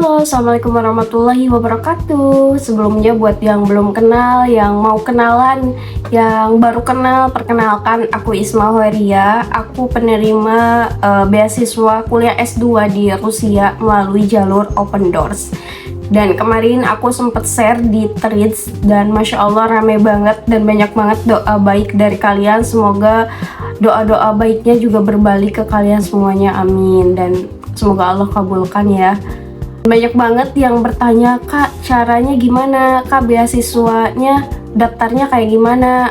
Halo, Assalamualaikum warahmatullahi wabarakatuh. Sebelumnya buat yang belum kenal, yang mau kenalan, yang baru kenal, perkenalkan aku Isma Hoeria. Aku penerima beasiswa kuliah S2 di Rusia melalui jalur Open Doors. Dan kemarin aku sempat share di Threads dan Masya Allah rame banget dan banyak banget doa baik dari kalian. Semoga doa-doa baiknya juga berbalik ke kalian semuanya, amin. Dan semoga Allah kabulkan ya. Banyak banget yang bertanya, Kak, caranya gimana? Kak, beasiswanya daftarnya kayak gimana?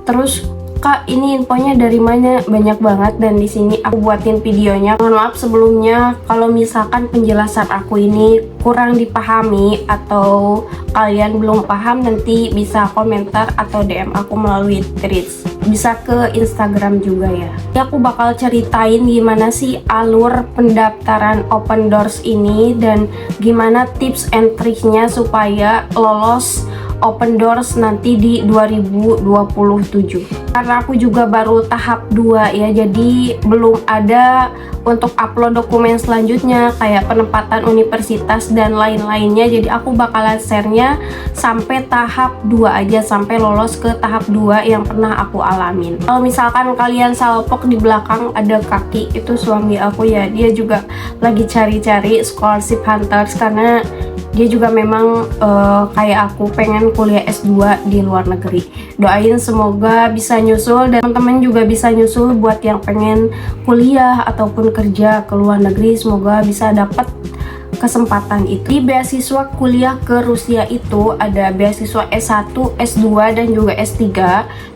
Terus, Kak, ini infonya dari mana? Banyak banget, dan di sini aku buatin videonya. Mohon maaf sebelumnya kalau misalkan penjelasan aku ini kurang dipahami atau kalian belum paham, nanti bisa komentar atau DM aku melalui Threads. Bisa ke Instagram juga ya. Aku bakal ceritain gimana sih alur pendaftaran Open Doors ini dan gimana tips and triknya supaya lolos Open Doors nanti di 2027. Karena aku juga baru tahap 2 ya, jadi belum ada untuk upload dokumen selanjutnya kayak penempatan universitas dan lain-lainnya. Jadi aku bakalan share-nya sampai tahap 2 aja, sampai lolos ke tahap 2 yang pernah aku alamin. Kalau misalkan kalian salpok di belakang ada kaki, itu suami aku ya, dia juga lagi cari-cari scholarship hunters karena dia juga memang kayak aku pengen kuliah S2 di luar negeri. Doain semoga bisa nyusul dan teman-teman juga bisa nyusul buat yang pengen kuliah ataupun kerja ke luar negeri, semoga bisa dapat kesempatan itu. Di beasiswa kuliah ke Rusia itu ada beasiswa S1, S2 dan juga S3.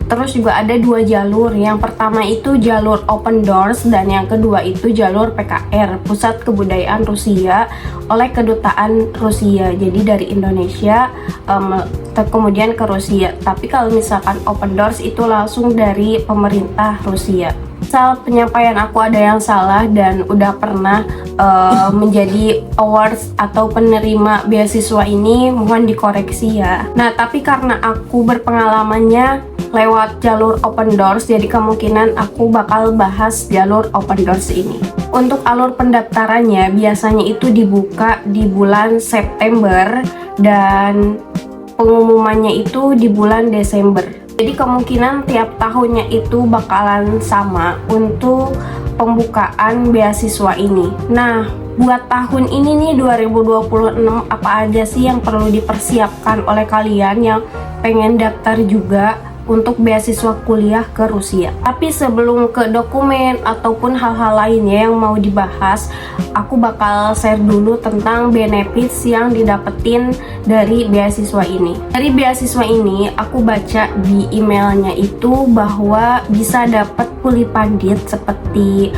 Terus juga ada 2 jalur. Yang pertama itu jalur Open Doors dan yang kedua itu jalur PKR, Pusat Kebudayaan Rusia, oleh Kedutaan Rusia. Jadi dari Indonesia kemudian ke Rusia. Tapi kalau misalkan Open Doors itu langsung dari pemerintah Rusia. Misal penyampaian aku ada yang salah dan udah pernah menjadi awards atau penerima beasiswa ini, mohon dikoreksi ya. Nah, tapi karena aku berpengalamannya lewat jalur Open Doors, jadi kemungkinan aku bakal bahas jalur Open Doors ini. Untuk alur pendaftarannya biasanya itu dibuka di bulan September dan pengumumannya itu di bulan Desember. Jadi kemungkinan tiap tahunnya itu bakalan sama untuk pembukaan beasiswa ini. Nah, buat tahun ini nih 2026, apa aja sih yang perlu dipersiapkan oleh kalian yang pengen daftar juga untuk beasiswa kuliah ke Rusia? Tapi sebelum ke dokumen ataupun hal-hal lainnya yang mau dibahas, aku bakal share dulu tentang benefits yang didapetin dari beasiswa ini. Dari beasiswa ini aku baca di emailnya itu bahwa bisa dapat pulih pandit seperti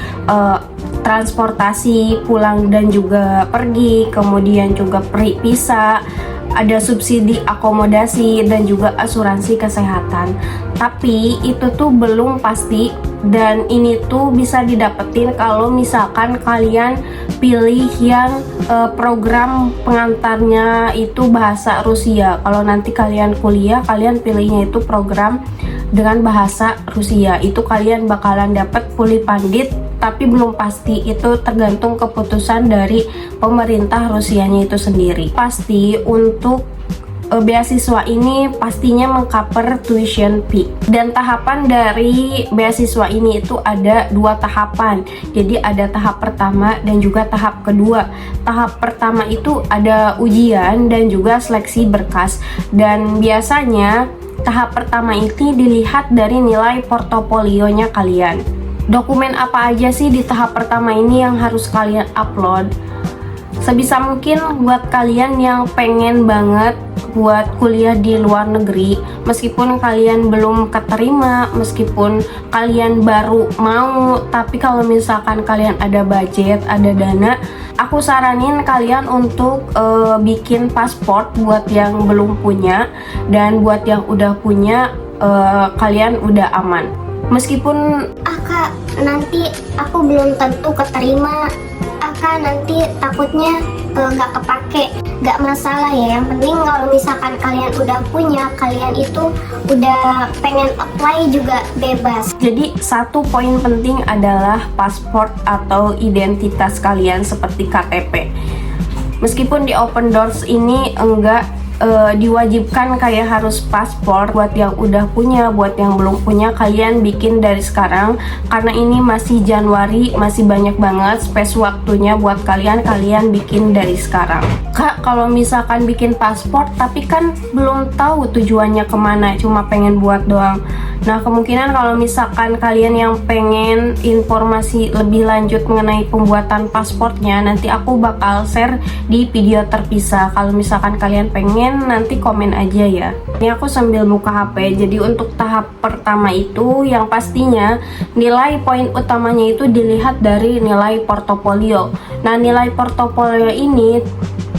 transportasi pulang dan juga pergi, kemudian juga visa, ada subsidi akomodasi dan juga asuransi kesehatan. Tapi itu tuh belum pasti dan ini tuh bisa didapetin kalau misalkan kalian pilih yang program pengantarnya itu bahasa Rusia. Kalau nanti kalian kuliah, kalian pilihnya itu program dengan bahasa Rusia, itu kalian bakalan dapat pulih pandit. Tapi belum pasti, itu tergantung keputusan dari pemerintah Rusianya itu sendiri. Pasti untuk beasiswa ini pastinya mengcover tuition fee. Dan tahapan dari beasiswa ini itu ada 2 tahapan. Jadi ada tahap pertama dan juga tahap kedua. Tahap pertama itu ada ujian dan juga seleksi berkas. Dan biasanya tahap pertama ini dilihat dari nilai portofolionya kalian. Dokumen apa aja sih di tahap pertama ini yang harus kalian upload? Sebisa mungkin buat kalian yang pengen banget buat kuliah di luar negeri, meskipun kalian belum keterima, meskipun kalian baru mau, tapi kalau misalkan kalian ada budget, ada dana, aku saranin kalian untuk bikin paspor buat yang belum punya, dan buat yang udah punya kalian udah aman. Meskipun Kak, nanti aku belum tentu keterima, Kak, nanti takutnya nggak kepake. Nggak masalah ya, yang penting kalau misalkan kalian udah punya, kalian itu udah pengen apply juga bebas. Jadi satu poin penting adalah paspor atau identitas kalian seperti KTP. Meskipun di Open Doors ini enggak diwajibkan kayak harus paspor. Buat yang udah punya, buat yang belum punya, kalian bikin dari sekarang karena ini masih Januari, masih banyak banget space waktunya buat kalian bikin dari sekarang. Kak, kalau misalkan bikin paspor tapi kan belum tahu tujuannya kemana, cuma pengen buat doang. Nah, kemungkinan kalau misalkan kalian yang pengen informasi lebih lanjut mengenai pembuatan pasportnya, nanti aku bakal share di video terpisah. Kalau misalkan kalian pengen, nanti komen aja ya. Ini aku sambil buka HP. Jadi untuk tahap pertama itu yang pastinya nilai poin utamanya itu dilihat dari nilai portofolio. Nah, nilai portofolio ini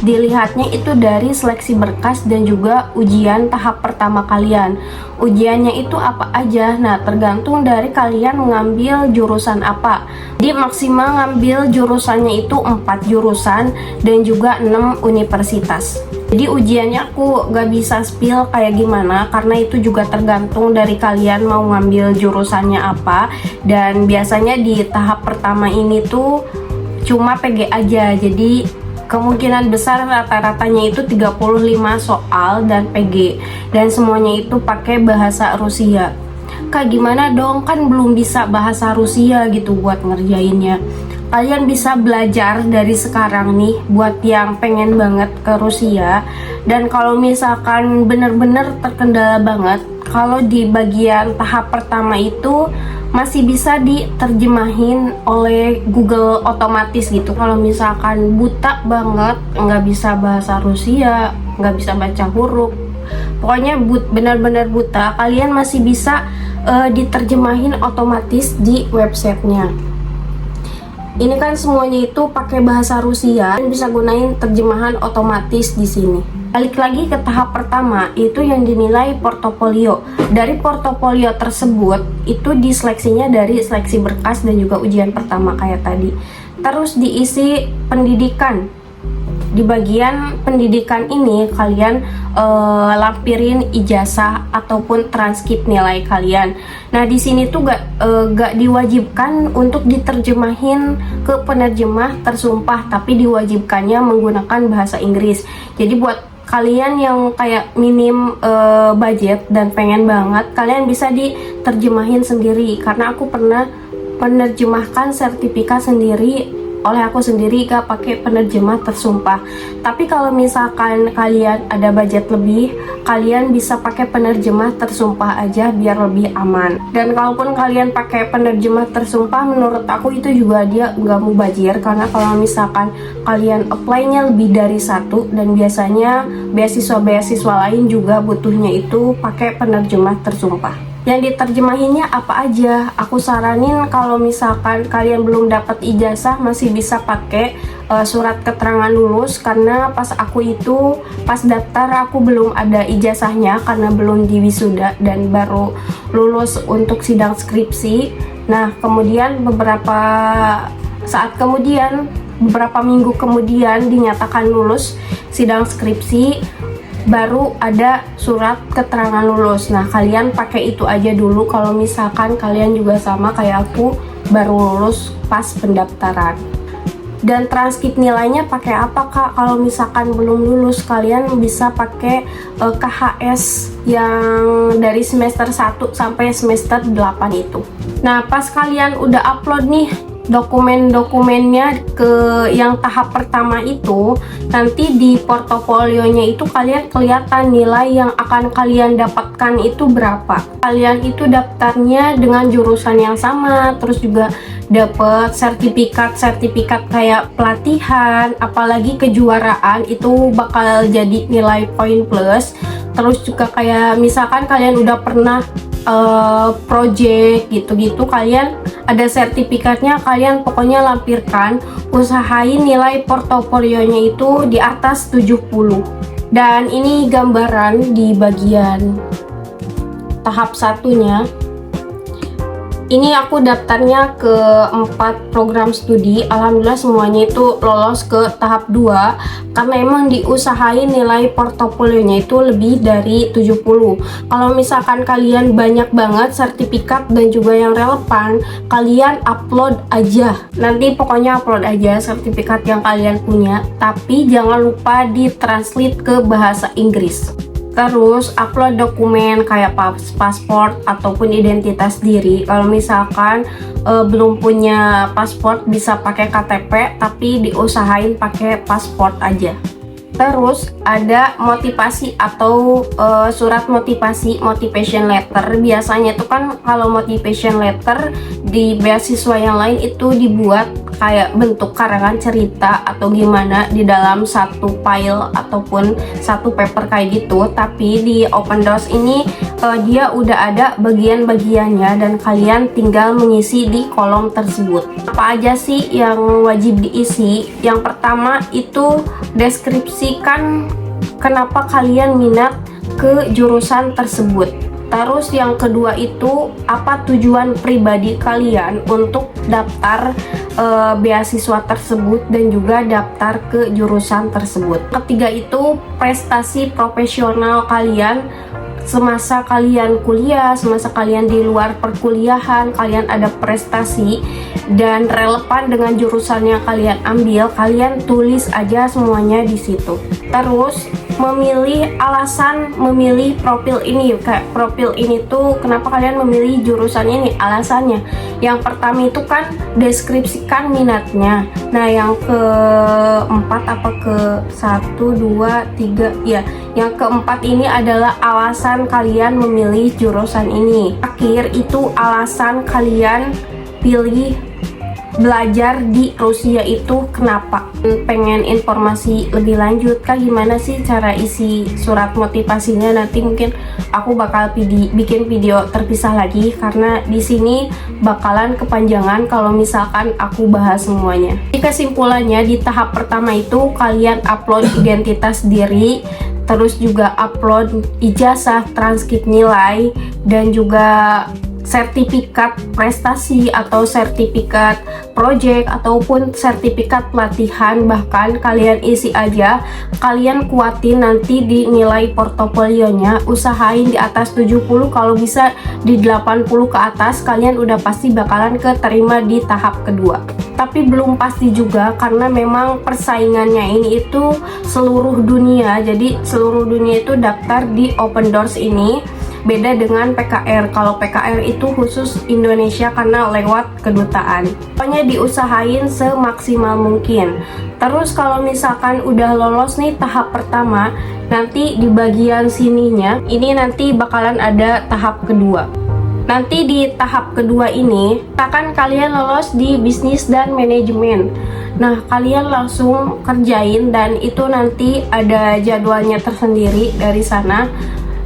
dilihatnya itu dari seleksi berkas dan juga ujian tahap pertama kalian. Ujiannya itu apa aja? Nah, tergantung dari kalian mengambil jurusan apa. Jadi maksimal ngambil jurusannya itu 4 jurusan dan juga 6 universitas. Jadi ujiannya aku gak bisa spill kayak gimana, karena itu juga tergantung dari kalian mau ngambil jurusannya apa. Dan biasanya di tahap pertama ini tuh cuma PG aja, jadi kemungkinan besar rata-ratanya itu 35 soal dan PG, dan semuanya itu pakai bahasa Rusia. Kak, gimana dong, kan belum bisa bahasa Rusia gitu buat ngerjainnya. Kalian bisa belajar dari sekarang nih buat yang pengen banget ke Rusia. Dan kalau misalkan bener-bener terkendala banget, kalau di bagian tahap pertama itu masih bisa diterjemahin oleh Google otomatis gitu. Kalau misalkan buta banget, nggak bisa bahasa Rusia, nggak bisa baca huruf, pokoknya benar-benar buta, kalian masih bisa diterjemahin otomatis di websitenya. Ini kan semuanya itu pakai bahasa Rusia, dan bisa gunain terjemahan otomatis di sini. Balik lagi ke tahap pertama, itu yang dinilai portofolio. Dari portofolio tersebut, itu diseleksinya dari seleksi berkas dan juga ujian pertama kayak tadi. Terus diisi pendidikan. Di bagian pendidikan ini kalian lampirin ijazah ataupun transkrip nilai kalian. Nah, di sini tuh gak diwajibkan untuk diterjemahin ke penerjemah tersumpah, tapi diwajibkannya menggunakan bahasa Inggris. Jadi buat kalian yang kayak minim budget dan pengen banget, kalian bisa diterjemahin sendiri, karena aku pernah menerjemahkan sertifikat sendiri oleh aku sendiri, gak pakai penerjemah tersumpah. Tapi kalau misalkan kalian ada budget lebih, kalian bisa pakai penerjemah tersumpah aja biar lebih aman. Dan kalaupun kalian pakai penerjemah tersumpah, menurut aku itu juga dia nggak mubazir, karena kalau misalkan kalian apply-nya lebih dari satu, dan biasanya beasiswa-beasiswa lain juga butuhnya itu pakai penerjemah tersumpah. Yang diterjemahinnya apa aja? Aku saranin kalau misalkan kalian belum dapat ijazah, masih bisa pakai surat keterangan lulus, karena pas daftar aku belum ada ijazahnya karena belum diwisuda dan baru lulus untuk sidang skripsi. Nah, kemudian beberapa minggu kemudian dinyatakan lulus sidang skripsi, baru ada surat keterangan lulus. Nah, kalian pakai itu aja dulu kalau misalkan kalian juga sama kayak aku baru lulus pas pendaftaran. Dan transkrip nilainya pakai apa, Kak? Kalau misalkan belum lulus, kalian bisa pakai KHS yang dari semester 1 sampai semester 8 itu. Nah, pas kalian udah upload nih dokumen-dokumennya ke yang tahap pertama itu, nanti di portofolionya itu kalian kelihatan nilai yang akan kalian dapatkan itu berapa. Kalian itu daftarnya dengan jurusan yang sama, terus juga dapat sertifikat kayak pelatihan, apalagi kejuaraan itu bakal jadi nilai poin plus. Terus juga kayak misalkan kalian udah pernah project gitu-gitu, kalian ada sertifikatnya, kalian pokoknya lampirkan. Usahain nilai portofolionya itu di atas 70. Dan ini gambaran di bagian tahap satunya. Ini aku daftarnya ke 4 program studi. Alhamdulillah semuanya itu lolos ke tahap 2 karena emang diusahain nilai portofolionya itu lebih dari 70. Kalau misalkan kalian banyak banget sertifikat dan juga yang relevan, kalian upload aja. Nanti pokoknya upload aja sertifikat yang kalian punya, tapi jangan lupa ditranslate ke bahasa Inggris. Terus upload dokumen kayak paspor ataupun identitas diri. Kalau misalkan belum punya paspor bisa pakai KTP, tapi diusahain pakai paspor aja. Terus ada motivasi atau surat motivasi, motivation letter. Biasanya itu kan kalau motivation letter di beasiswa yang lain itu dibuat kayak bentuk karangan cerita atau gimana di dalam satu file ataupun satu paper kayak gitu. Tapi di Open Doors ini dia udah ada bagian-bagiannya dan kalian tinggal mengisi di kolom tersebut. Apa aja sih yang wajib diisi? Yang pertama itu deskripsikan kenapa kalian minat ke jurusan tersebut. Terus yang kedua itu apa tujuan pribadi kalian untuk daftar beasiswa tersebut dan juga daftar ke jurusan tersebut. Ketiga itu prestasi profesional kalian semasa kalian kuliah, semasa kalian di luar perkuliahan, kalian ada prestasi dan relevan dengan jurusan yang kalian ambil, kalian tulis aja semuanya di situ. Terus memilih alasan memilih profil ini, kayak profil ini tuh kenapa kalian memilih jurusan ini, alasannya. Yang pertama itu kan deskripsikan minatnya. Nah yang keempat apa ke 1, 2, 3 ya, yang keempat ini adalah alasan kalian memilih jurusan ini. Akhir itu alasan kalian pilih belajar di Rusia itu kenapa. Pengen informasi lebih lanjut kah gimana sih cara isi surat motivasinya, nanti mungkin aku bakal bikin video terpisah lagi karena di sini bakalan kepanjangan kalau misalkan aku bahas semuanya. Jadi kesimpulannya di tahap pertama itu kalian upload identitas diri, terus juga upload ijazah, transkrip nilai, dan juga sertifikat prestasi atau sertifikat project ataupun sertifikat pelatihan. Bahkan kalian isi aja, kalian kuatin nanti di nilai portofolionya, usahain di atas 70, kalau bisa di 80 ke atas kalian udah pasti bakalan keterima di tahap kedua. Tapi belum pasti juga karena memang persaingannya ini itu seluruh dunia, jadi seluruh dunia itu daftar di Open Doors ini. Beda dengan PKR. Kalau PKR itu khusus Indonesia karena lewat kedutaan. Pokoknya diusahain semaksimal mungkin. Terus kalau misalkan udah lolos nih tahap pertama, nanti di bagian sininya ini nanti bakalan ada tahap kedua. Nanti di tahap kedua ini akan kalian lolos di bisnis dan manajemen. Nah kalian langsung kerjain dan itu nanti ada jadwalnya tersendiri dari sana.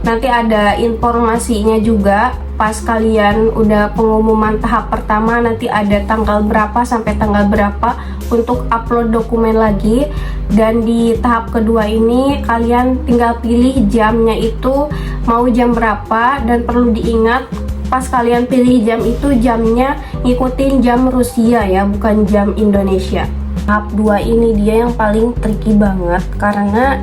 Nanti ada informasinya juga pas kalian udah pengumuman tahap pertama, nanti ada tanggal berapa sampai tanggal berapa untuk upload dokumen lagi. Dan di tahap kedua ini kalian tinggal pilih jamnya itu mau jam berapa, dan perlu diingat pas kalian pilih jam itu jamnya ngikutin jam Rusia ya, bukan jam Indonesia. Tahap 2 ini dia yang paling tricky banget karena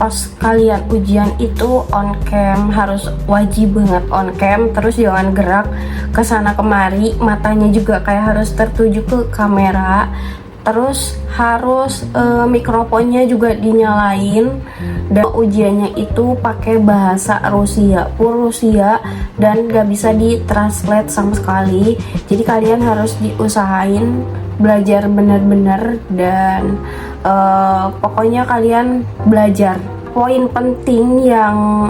pas kalian ujian itu on cam, harus wajib banget on cam, terus jangan gerak ke sana kemari, matanya juga kayak harus tertuju ke kamera, terus harus mikrofonnya juga dinyalain, dan ujiannya itu pakai bahasa Rusia, full Rusia, dan gak bisa ditranslate sama sekali. Jadi kalian harus diusahain belajar benar-benar dan pokoknya kalian belajar. Poin penting yang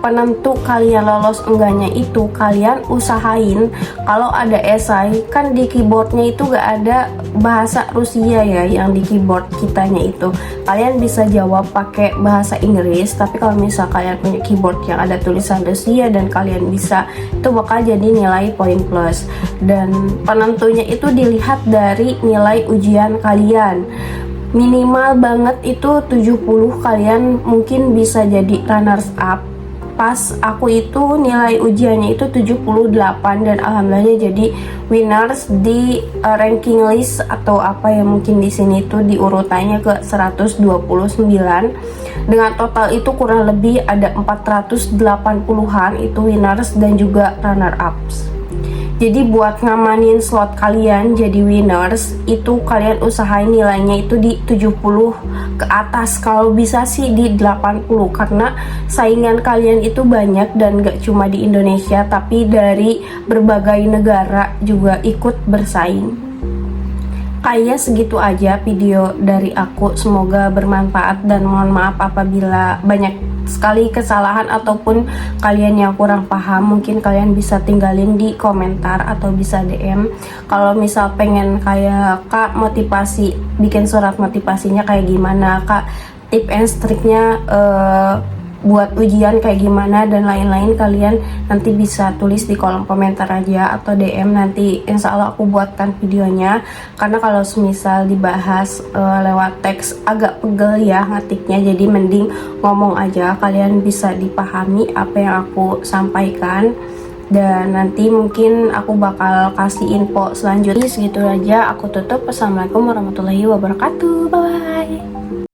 penentu kalian lolos enggaknya itu kalian usahain kalau ada esai, kan di keyboardnya itu gak ada bahasa Rusia ya, yang di keyboard kitanya itu kalian bisa jawab pakai bahasa Inggris. Tapi kalau misal kalian punya keyboard yang ada tulisan Rusia dan kalian bisa, itu bakal jadi nilai poin plus. Dan penentunya itu dilihat dari nilai ujian kalian. Minimal banget itu 70, kalian mungkin bisa jadi runners up. pas aku itu nilai ujiannya itu 78 dan alhamdulillah jadi winners di ranking list atau apa ya, mungkin di sini tuh di urutannya ke 129 dengan total itu kurang lebih ada 480-an itu winners dan juga runner ups. Jadi buat ngamanin slot kalian jadi winners itu kalian usahain nilainya itu di 70 ke atas, kalau bisa sih di 80 karena saingan kalian itu banyak dan gak cuma di Indonesia tapi dari berbagai negara juga ikut bersaing. Kayak segitu aja video dari aku, semoga bermanfaat dan mohon maaf apabila banyak sekali kesalahan ataupun kalian yang kurang paham, mungkin kalian bisa tinggalin di komentar atau bisa DM. Kalau misal pengen kayak Kak motivasi, bikin surat motivasinya kayak gimana Kak, tip and triknya buat ujian kayak gimana dan lain-lain, kalian nanti bisa tulis di kolom komentar aja atau DM, nanti insya Allah aku buatkan videonya. Karena kalau semisal dibahas lewat teks agak pegel ya ngetiknya, jadi mending ngomong aja, kalian bisa dipahami apa yang aku sampaikan. Dan nanti mungkin aku bakal kasih info selanjutnya. Segitu aja aku tutup. Assalamualaikum warahmatullahi wabarakatuh, bye.